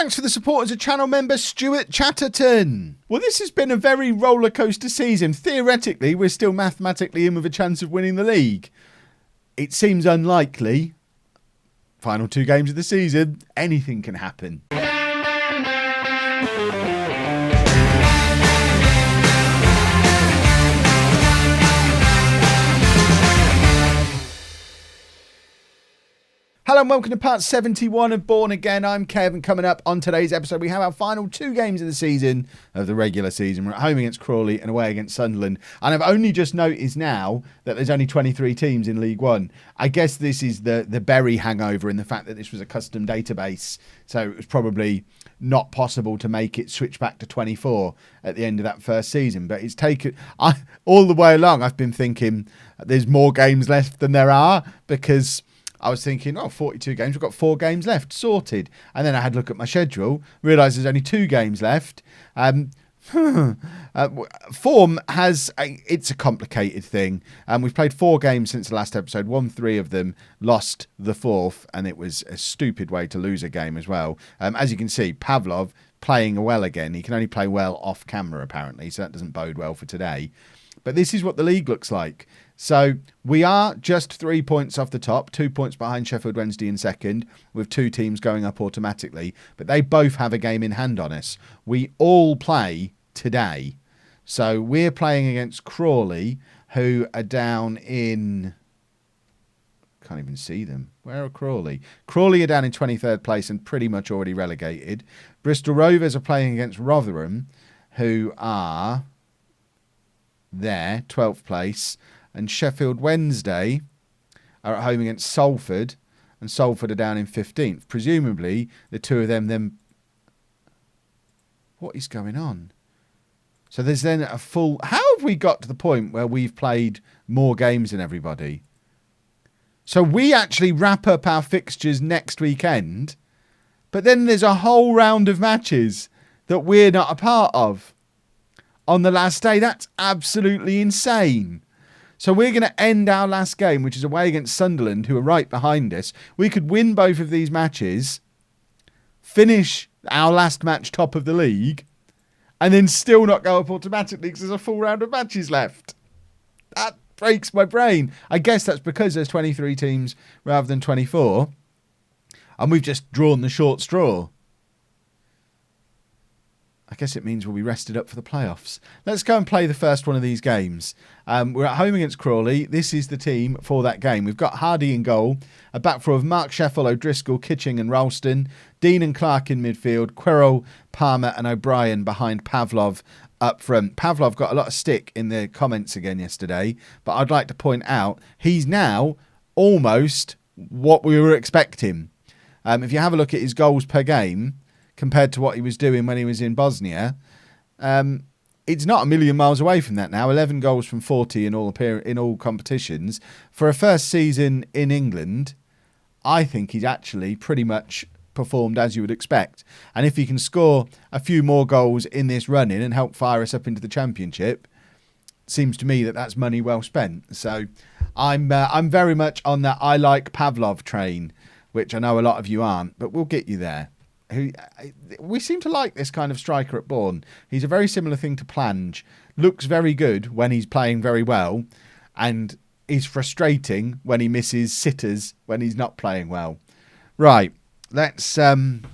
Thanks for the support as a channel member, Stuart Chatterton. Well, this has been a very roller coaster season. Theoretically, we're still mathematically in with a chance of winning the league. It seems unlikely. Final 2 games of the season, anything can happen. Hello and welcome to part 71 of Bourne Again. I'm Kev, and coming up on today's episode, we have our final 2 games of the season, of the regular season. We're at home against Crawley and away against Sunderland. And I've only just noticed now that there's only 23 teams in League One. I guess this is the Berry hangover in the fact that this was a custom database. So it was probably not possible to make it switch back to 24 at the end of that first season. But it's taken... all the way along, I've been thinking there's more games left than there are, because... I was thinking, 42 games, we've got 4 games left, sorted. And then I had a look at my schedule, realised there's only 2 games left. Form has, it's a complicated thing. We've played 4 games since the last episode, won 3 of them, lost the 4th, and it was a stupid way to lose a game as well. As you can see, Pavlov playing well again. He can only play well off camera, apparently, so that doesn't bode well for today. But this is what the league looks like. So we are just 3 points off the top, 2 points behind Sheffield Wednesday in second, with 2 teams going up automatically. But they both have a game in hand on us. We all play today. So we're playing against Crawley, who are down in... Can't even see them. Where are Crawley? Crawley are down in 23rd place and pretty much already relegated. Bristol Rovers are playing against Rotherham, who are there, 12th place. And Sheffield Wednesday are at home against Salford, and Salford are down in 15th. Presumably, the 2 of them then... What is going on? So there's then a full... How have we got to the point where we've played more games than everybody? So we actually wrap up our fixtures next weekend, but then there's a whole round of matches that we're not a part of on the last day. That's absolutely insane. So we're going to end our last game, which is away against Sunderland, who are right behind us. We could win both of these matches, finish our last match top of the league, and then still not go up automatically because there's a full round of matches left. That breaks my brain. I guess that's because there's 23 teams rather than 24, and we've just drawn the short straw. I guess it means we'll be rested up for the playoffs. Let's go and play the first one of these games. We're at home against Crawley. This is the team for that game. We've got Hardy in goal, a back four of Mark Sheffield, O'Driscoll, Kitching and Ralston, Dean and Clark in midfield, Quirrell, Palmer and O'Brien behind Pavlov up front. Pavlov got a lot of stick in the comments again yesterday, but I'd like to point out he's now almost what we were expecting. If you have a look at his goals per game, compared to what he was doing when he was in Bosnia, it's not a million miles away from that now. 11 goals from 40 in all competitions. For a first season in England, I think he's actually pretty much performed as you would expect. And if he can score a few more goals in this run-in and help fire us up into the Championship, it seems to me that that's money well spent. So I'm very much on that I like Pavlov train, which I know a lot of you aren't, but we'll get you there. We seem to like this kind of striker at Bourne. He's a very similar thing to Plange. Looks very good when he's playing very well, and is frustrating when he misses sitters when he's not playing well. Right, let's win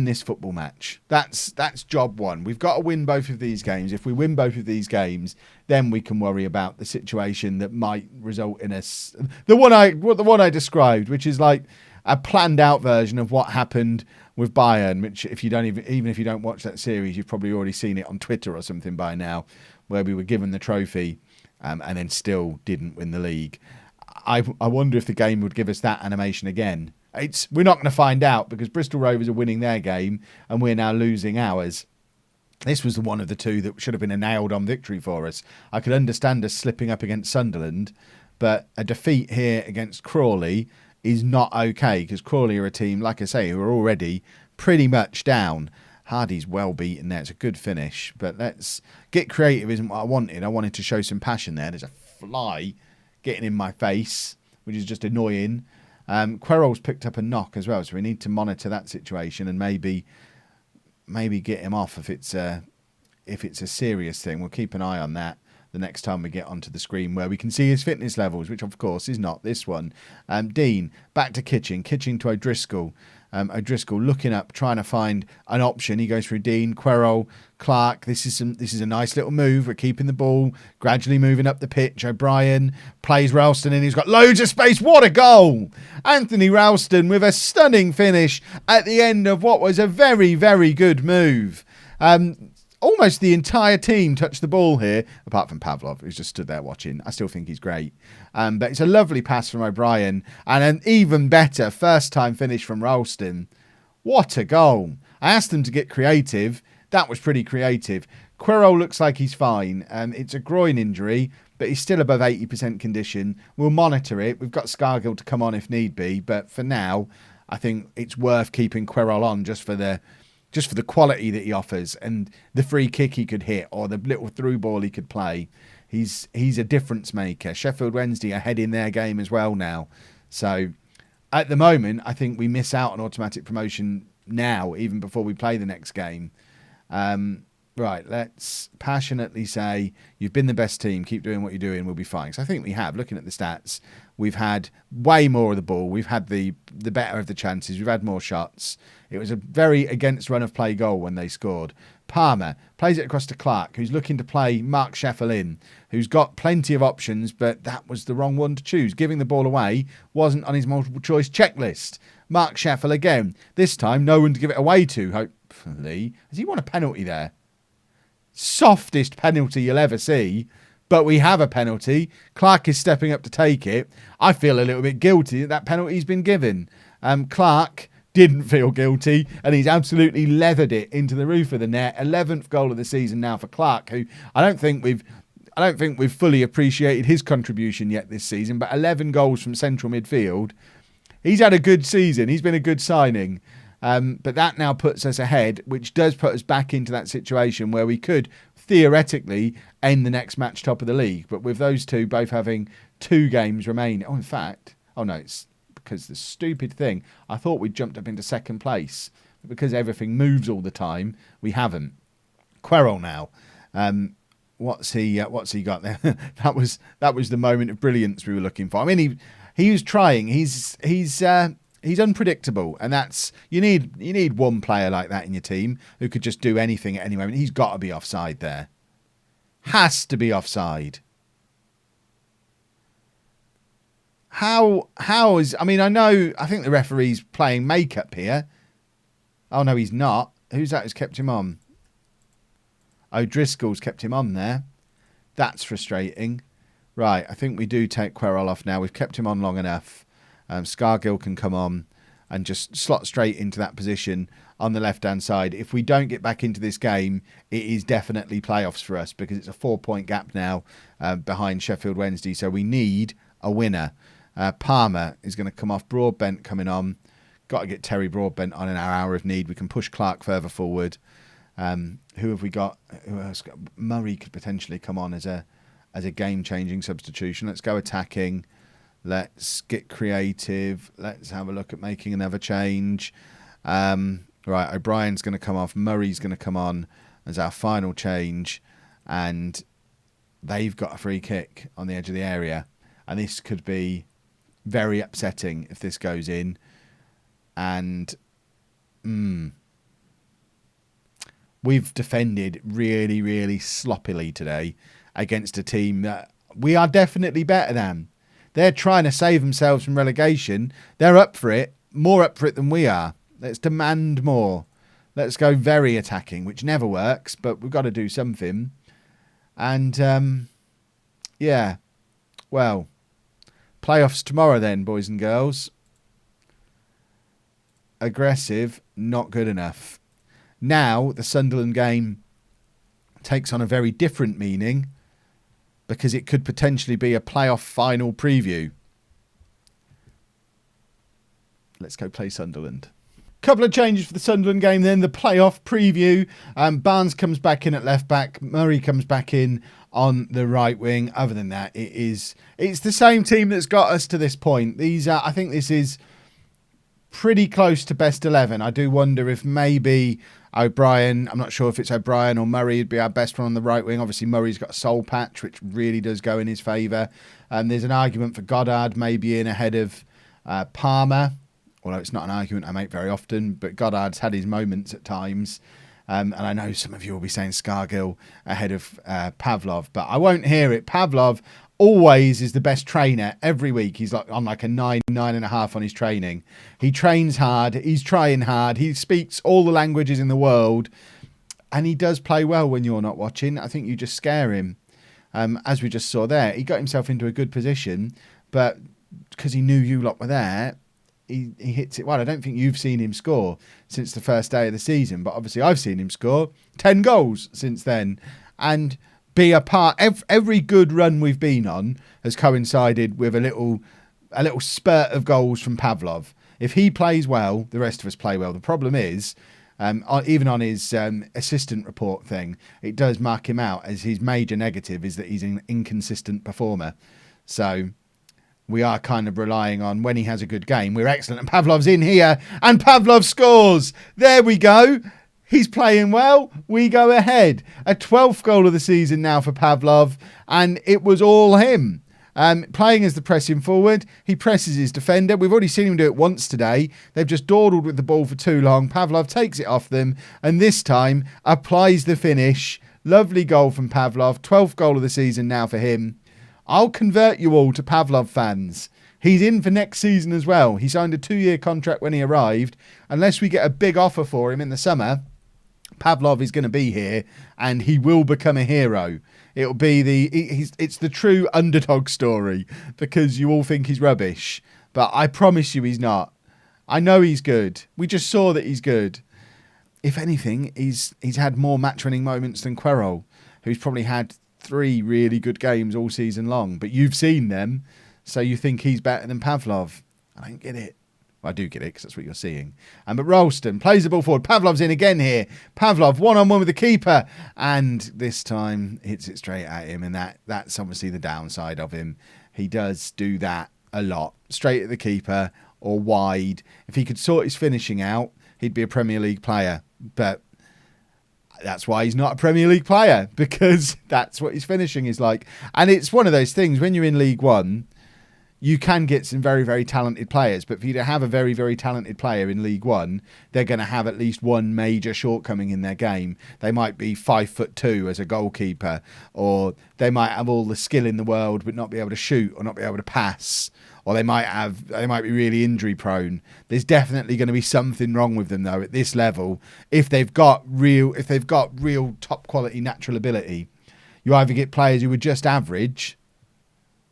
this football match. That's job one. We've got to win both of these games. If we win both of these games, then we can worry about the situation that might result in us. The one I described, which is like a planned out version of what happened with Bayern, which if you don't even if you don't watch that series, you've probably already seen it on Twitter or something by now, where we were given the trophy and then still didn't win the league. I wonder if the game would give us that animation again. We're not going to find out because Bristol Rovers are winning their game and we're now losing ours. This was the one of the 2 that should have been a nailed-on victory for us. I could understand us slipping up against Sunderland, but a defeat here against Crawley is not okay because Crawley are a team, like I say, who are already pretty much down. Hardy's well beaten there. It's a good finish, but let's get creative isn't what I wanted. I wanted to show some passion there. There's a fly getting in my face, which is just annoying. Querol's picked up a knock as well, so we need to monitor that situation and maybe get him off if it's a serious thing. We'll keep an eye on that the next time we get onto the screen where we can see his fitness levels, which of course is not this one. Dean, back to Kitching to O'Driscoll. O'Driscoll looking up, trying to find an option. He goes through Dean, Querol, Clark. This is a nice little move. We're keeping the ball, gradually moving up the pitch. O'Brien plays Ralston in. He's got loads of space. What a goal! Anthony Ralston with a stunning finish at the end of what was a very, very good move. Almost the entire team touched the ball here, apart from Pavlov, who's just stood there watching. I still think he's great. But it's a lovely pass from O'Brien, and an even better first-time finish from Ralston. What a goal. I asked them to get creative. That was pretty creative. Querol looks like he's fine. It's a groin injury, but he's still above 80% condition. We'll monitor it. We've got Scargill to come on if need be, but for now, I think it's worth keeping Querol on just for the quality that he offers and the free kick he could hit or the little through ball he could play. He's a difference maker. Sheffield Wednesday are ahead in their game as well now. So at the moment, I think we miss out on automatic promotion now, even before we play the next game. Right, let's passionately say you've been the best team. Keep doing what you're doing. We'll be fine. So I think we have. Looking at the stats, we've had way more of the ball. We've had the better of the chances. We've had more shots. It was a very against run of play goal when they scored. Palmer plays it across to Clark, who's looking to play Mark Sheffel in, who's got plenty of options, but that was the wrong one to choose. Giving the ball away wasn't on his multiple choice checklist. Mark Sheffel again. This time, no one to give it away to, hopefully. Has he won a penalty there? Softest penalty you'll ever see, but we have a penalty. Clark is stepping up to take it. I feel a little bit guilty that penalty's been given. Clark didn't feel guilty, and he's absolutely leathered it into the roof of the net. 11th goal of the season now for Clark, who I don't think we've fully appreciated his contribution yet this season, but 11 goals from central midfield. He's had a good season. He's been a good signing. But that now puts us ahead, which does put us back into that situation where we could theoretically end the next match top of the league. But with those two both having 2 games remaining. It's because the stupid thing, I thought we'd jumped up into second place. But because everything moves all the time, we haven't. Querol now. What's he got there? that was the moment of brilliance we were looking for. I mean, he was trying. He's unpredictable, and that's you need one player like that in your team who could just do anything at any moment. He's got to be offside there. Has to be offside. I think the referee's playing makeup here. Oh no, he's not. Who's that who's kept him on? O'Driscoll's kept him on there. That's frustrating. Right, I think we do take Querol off now. We've kept him on long enough. Scargill can come on and just slot straight into that position on the left-hand side. If we don't get back into this game, it is definitely playoffs for us because it's a 4-point gap now behind Sheffield Wednesday. So we need a winner. Palmer is going to come off. Broadbent coming on. Got to get Terry Broadbent on in our hour of need. We can push Clark further forward. Who have we got? Who else? Murray could potentially come on as a game-changing substitution. Let's go attacking. Let's get creative. Let's have a look at making another change. Right, O'Brien's going to come off. Murray's going to come on as our final change. And they've got a free kick on the edge of the area. And this could be very upsetting if this goes in. And we've defended really, really sloppily today against a team that we are definitely better than. They're trying to save themselves from relegation. They're up for it, more up for it than we are. Let's demand more. Let's go very attacking, which never works, but we've got to do something. And, yeah, well, playoffs tomorrow then, boys and girls. Aggressive, not good enough. Now, the Sunderland game takes on a very different meaning because it could potentially be a playoff final preview. Let's go play Sunderland. Couple of changes for the Sunderland game, then the playoff preview. Barnes comes back in at left back. Murray comes back in on the right wing. Other than that, it's the same team that's got us to this point. I think this is pretty close to best 11. I do wonder if maybe O'Brien, I'm not sure if it's O'Brien or Murray would be our best one on the right wing. Obviously, Murray's got a soul patch, which really does go in his favour. There's an argument for Goddard maybe in ahead of Palmer. Although it's not an argument I make very often, but Goddard's had his moments at times. And I know some of you will be saying Scargill ahead of Pavlov, but I won't hear it. Pavlov always is the best trainer every week. He's on like a 9.5 on his training. He trains hard. He's trying hard. He speaks all the languages in the world. And he does play well when you're not watching. I think you just scare him. As we just saw there, he got himself into a good position, but because he knew you lot were there, he hits it well. I don't think you've seen him score since the first day of the season, but obviously I've seen him score 10 goals since then and be a part. Every good run we've been on has coincided with a little spurt of goals from Pavlov. If he plays well, the rest of us play well. The problem is, even on his assistant report thing, it does mark him out as his major negative is that he's an inconsistent performer. So we are kind of relying on when he has a good game, we're excellent. And Pavlov's in here and Pavlov scores. There we go. He's playing well. We go ahead. A 12th goal of the season now for Pavlov. And it was all him. Playing as the pressing forward. He presses his defender. We've already seen him do it once today. They've just dawdled with the ball for too long. Pavlov takes it off them. And this time applies the finish. Lovely goal from Pavlov. 12th goal of the season now for him. I'll convert you all to Pavlov fans. He's in for next season as well. He signed a 2-year contract when he arrived. Unless we get a big offer for him in the summer, Pavlov is going to be here and he will become a hero. It'll be it's the true underdog story because you all think he's rubbish. But I promise you he's not. I know he's good. We just saw that he's good. If anything, he's had more match-winning moments than Querol, who's probably had 3 really good games all season long, but you've seen them, so you think he's better than Pavlov. I don't get it. Well, I do get it because that's what you're seeing. But Ralston plays the ball forward. Pavlov's in again here. Pavlov one-on-one with the keeper, and this time hits it straight at him, and that's obviously the downside of him. He does do that a lot. Straight at the keeper or wide. If he could sort his finishing out, he'd be a Premier League player, but that's why he's not a Premier League player, because that's what his finishing is like. And it's one of those things, when you're in League One, you can get some very, very talented players, but for you to have a very, very talented player in League One, they're going to have at least one major shortcoming in their game. They might be 5'2" as a goalkeeper, or they might have all the skill in the world but not be able to shoot or not be able to pass, or they might be really injury prone. There's definitely going to be something wrong with them though at this level. If they've got real top quality natural ability, you either get players who are just average,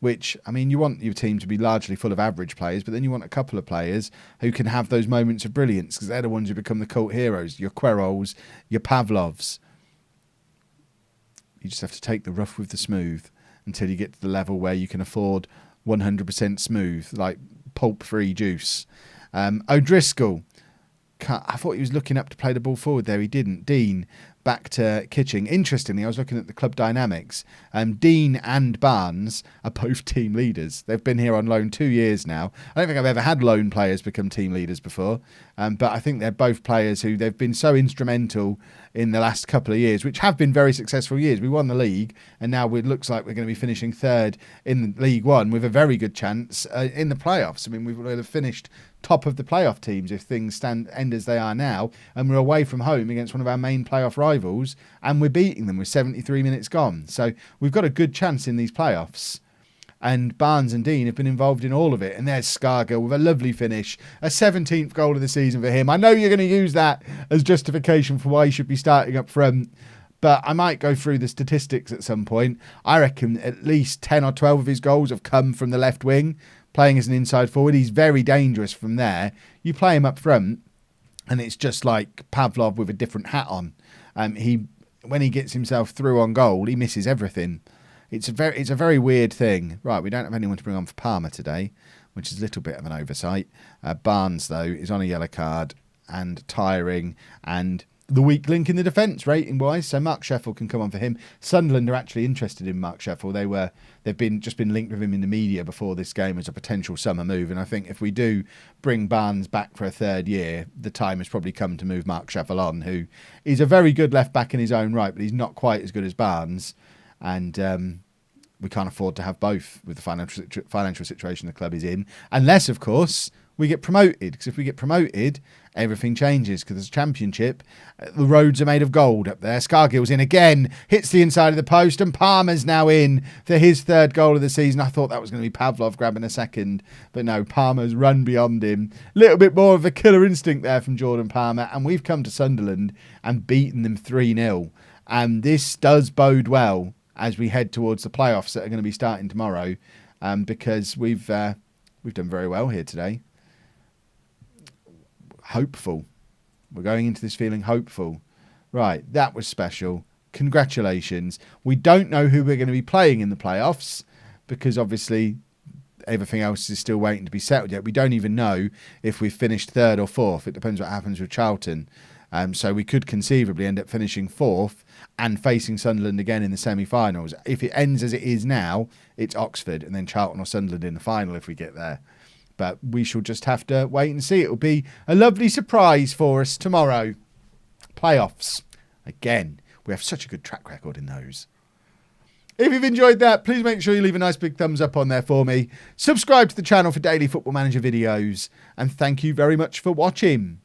which, I mean, you want your team to be largely full of average players, but then you want a couple of players who can have those moments of brilliance, because they're the ones who become the cult heroes, your Querols, your Pavlovs. You just have to take the rough with the smooth until you get to the level where you can afford 100% smooth, like pulp-free juice. O'Driscoll, I thought he was looking up to play the ball forward there. He didn't. Dean back to Kitching. Interestingly, I was looking at the club dynamics. Dean and Barnes are both team leaders. They've been here on loan 2 years now. I don't think I've ever had loan players become team leaders before, but I think they're both players who they've been so instrumental in the last couple of years, which have been very successful years. We won the league, and now it looks like we're going to be finishing third in League One with a very good chance in the playoffs. I mean, we would have finished top of the playoff teams if things end as they are now, and we're away from home against one of our main playoff rivals, and we're beating them with 73 minutes gone. So we've got a good chance in these playoffs. And Barnes and Dean have been involved in all of it. And there's Scargill with a lovely finish. A 17th goal of the season for him. I know you're going to use that as justification for why he should be starting up front, but I might go through the statistics at some point. I reckon at least 10 or 12 of his goals have come from the left wing, playing as an inside forward. He's very dangerous from there. You play him up front, and it's just like Pavlov with a different hat on. When he gets himself through on goal, he misses everything. It's a very weird thing. Right, we don't have anyone to bring on for Palmer today, which is a little bit of an oversight. Barnes, though, is on a yellow card, and tiring and the weak link in the defence rating wise. So Mark Sheffield can come on for him. Sunderland are actually interested in Mark Sheffield. They've been linked with him in the media before this game as a potential summer move. And I think if we do bring Barnes back for a third year, the time has probably come to move Mark Sheffield on, who is a very good left back in his own right, but he's not quite as good as Barnes. And we can't afford to have both with the financial situation the club is in, unless, of course, we get promoted. Because if we get promoted, everything changes. Because as a championship, the roads are made of gold up there. Scargill's in again, hits the inside of the post, and Palmer's now in for his third goal of the season. I thought that was going to be Pavlov grabbing a second, but no, Palmer's run beyond him. A little bit more of a killer instinct there from Jordan Palmer, and we've come to Sunderland and beaten them 3-0. And this does bode well as we head towards the playoffs that are going to be starting tomorrow, because we've done very well here today. Hopeful. We're going into this feeling hopeful. Right, that was special. Congratulations. We don't know who we're going to be playing in the playoffs because obviously everything else is still waiting to be settled yet. We don't even know if we've finished third or fourth. It depends what happens with Charlton. So we could conceivably end up finishing fourth and facing Sunderland again in the semi-finals. If it ends as it is now, it's Oxford and then Charlton or Sunderland in the final if we get there. But we shall just have to wait and see. It will be a lovely surprise for us tomorrow. Playoffs. Again, we have such a good track record in those. If you've enjoyed that, please make sure you leave a nice big thumbs up on there for me. Subscribe to the channel for daily Football Manager videos. And thank you very much for watching.